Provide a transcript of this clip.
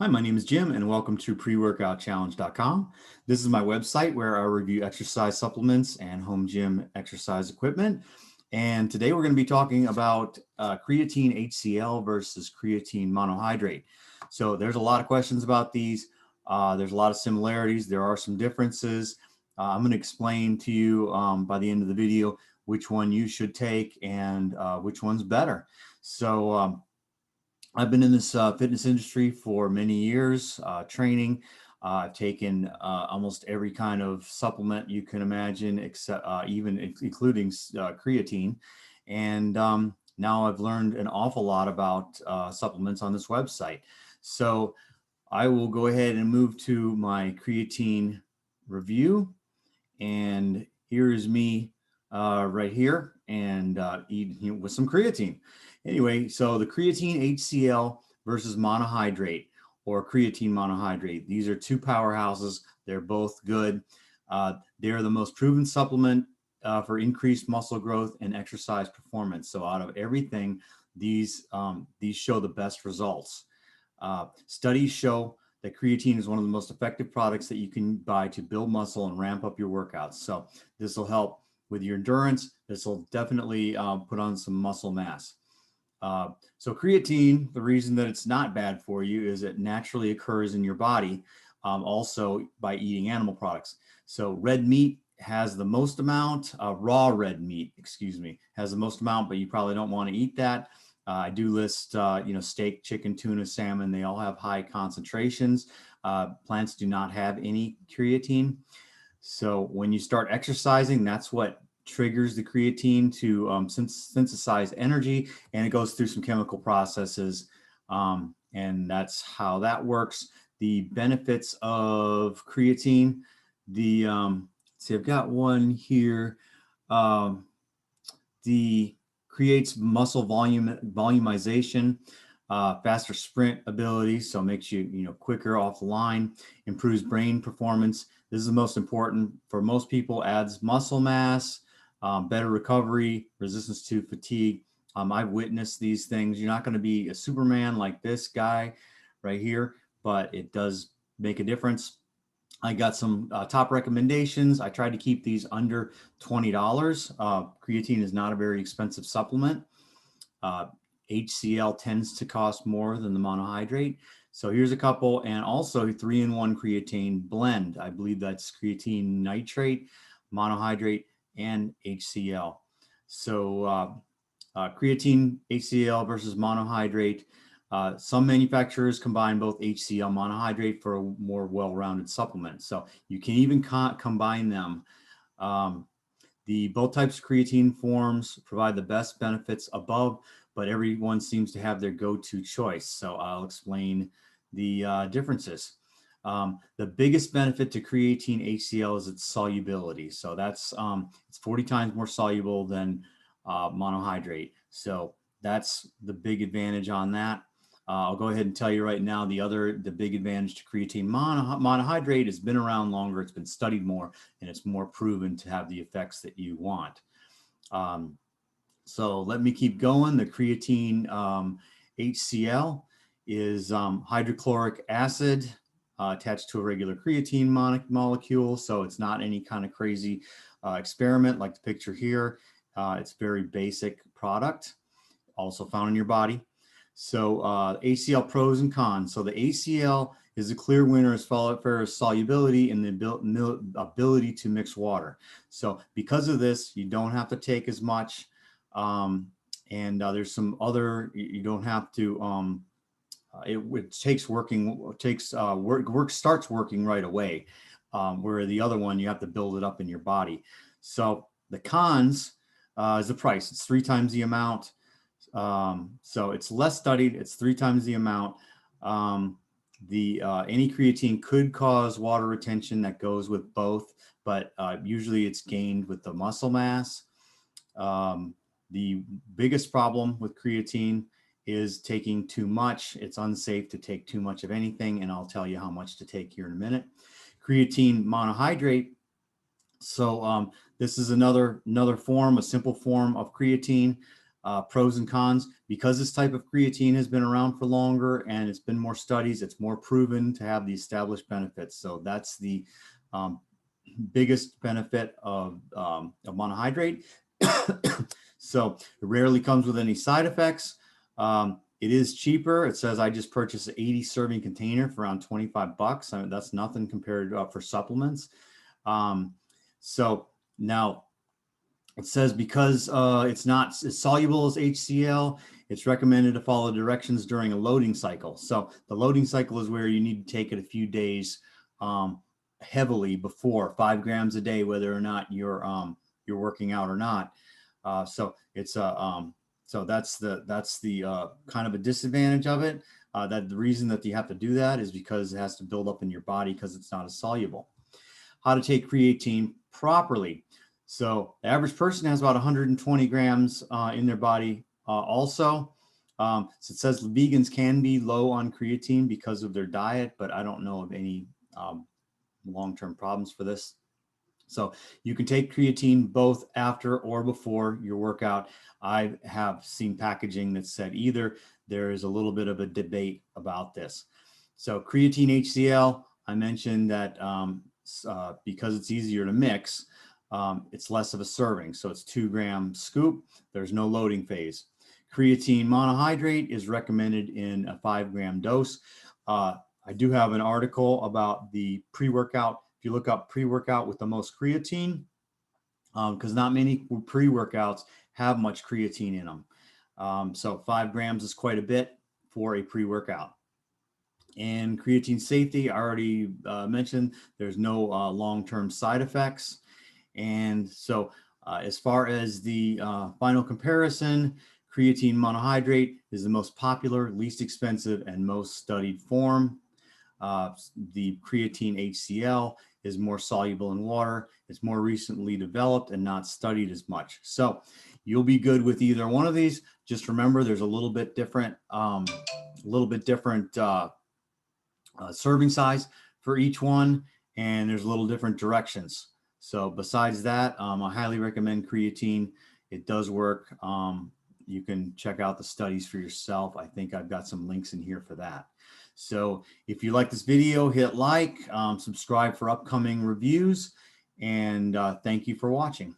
Hi, my name is Jim and welcome to preworkoutchallenge.com. This is my website where I review exercise supplements and home gym exercise equipment. And today we're going to be talking about creatine HCL versus creatine monohydrate. So there's a lot of questions about these. There's a lot of similarities. There are some differences. I'm going to explain to you by the end of the video which one you should take and which one's better. So I've been in this fitness industry for many years, training. I've taken almost every kind of supplement you can imagine, except even including creatine. And now I've learned an awful lot about supplements on this website. So I will go ahead and move to my creatine review. And here is me right here and eating with some creatine. Anyway, so the creatine HCL versus monohydrate or creatine monohydrate. These are two powerhouses. They're both good. They're the most proven supplement for increased muscle growth and exercise performance. So out of everything, these show the best results. Studies show that creatine is one of the most effective products that you can buy to build muscle and ramp up your workouts. So this will help with your endurance. This will definitely put on some muscle mass. So creatine, the reason that it's not bad for you is it naturally occurs in your body also by eating animal products. So red meat has the most amount, raw red meat, excuse me, has the most amount, but you probably don't want to eat that. I do list, steak, chicken, tuna, salmon. They all have high concentrations. Plants do not have any creatine. So when you start exercising, that's what triggers the creatine to synthesize energy, and it goes through some chemical processes. And that's how that works. The benefits of creatine, see, I've got one here. The creates muscle volumization, faster sprint ability, so it makes you quicker off the line, improves brain performance. This is the most important for most people, adds muscle mass, better recovery, resistance to fatigue. I've witnessed these things. You're not going to be a Superman like this guy right here, but it does make a difference. I got some top recommendations. I tried to keep these under $20. Creatine is not a very expensive supplement. HCL tends to cost more than the monohydrate. So here's a couple, and also 3-in-1 creatine blend. I believe that's creatine nitrate, monohydrate, and HCL. So creatine HCL versus monohydrate. Some manufacturers combine both HCL monohydrate for a more well-rounded supplement. So you can even combine them. Both types of creatine forms provide the best benefits above, but everyone seems to have their go-to choice. So I'll explain the differences. The biggest benefit to creatine HCL is its solubility. So that's it's 40 times more soluble than monohydrate. So that's the big advantage on that. I'll go ahead and tell you right now, the big advantage to creatine monohydrate has been around longer, it's been studied more, and it's more proven to have the effects that you want. So let me keep going. The creatine HCL is hydrochloric acid attached to a regular creatine molecule. So it's not any kind of crazy experiment like the picture here. It's a very basic product, also found in your body. So HCL pros and cons. So the HCL is a clear winner as far as solubility and the ability to mix water. So because of this, you don't have to take as much. There's some other, you don't have to, it takes work starts working right away. Where the other one, you have to build it up in your body. So the cons is the price. It's 3 times the amount. So it's less studied. It's 3 times the amount. Any creatine could cause water retention that goes with both, but usually it's gained with the muscle mass. The biggest problem with creatine is taking too much. It's unsafe to take too much of anything, and I'll tell you how much to take here in a minute. Creatine monohydrate. So this is another form, a simple form of creatine. Pros and cons. Because this type of creatine has been around for longer and it's been more studies, it's more proven to have the established benefits. So that's the biggest benefit of monohydrate. So it rarely comes with any side effects. It is cheaper. It says I just purchased an 80 serving container for around 25 bucks. I mean, that's nothing compared to for supplements. So now it says because it's not as soluble as HCl, it's recommended to follow directions during a loading cycle. So the loading cycle is where you need to take it a few days heavily before 5 grams a day, whether or not you're working out or not. So it's so that's the kind of a disadvantage of it. That the reason that you have to do that is because it has to build up in your body because it's not as soluble. How to take creatine properly. So the average person has about 120 grams in their body also. So it says vegans can be low on creatine because of their diet, but I don't know of any long-term problems for this. So you can take creatine both after or before your workout. I have seen packaging that said either. There is a little bit of a debate about this. So creatine HCL, I mentioned that because it's easier to mix, it's less of a serving. So it's 2 gram scoop. There's no loading phase. Creatine monohydrate is recommended in a 5 gram dose. I do have an article about the pre-workout. If you look up pre-workout with the most creatine, because not many pre-workouts have much creatine in them. So 5 grams is quite a bit for a pre-workout. And creatine safety, I already mentioned, there's no long-term side effects. And so as far as the final comparison, creatine monohydrate is the most popular, least expensive, and most studied form. The creatine HCL is more soluble in water. It's more recently developed and not studied as much. So you'll be good with either one of these. Just remember, there's a little bit different serving size for each one, and there's a little different directions. So besides that, I highly recommend creatine. It does work. You can check out the studies for yourself. I think I've got some links in here for that. So if you like this video, hit like, subscribe for upcoming reviews, and thank you for watching.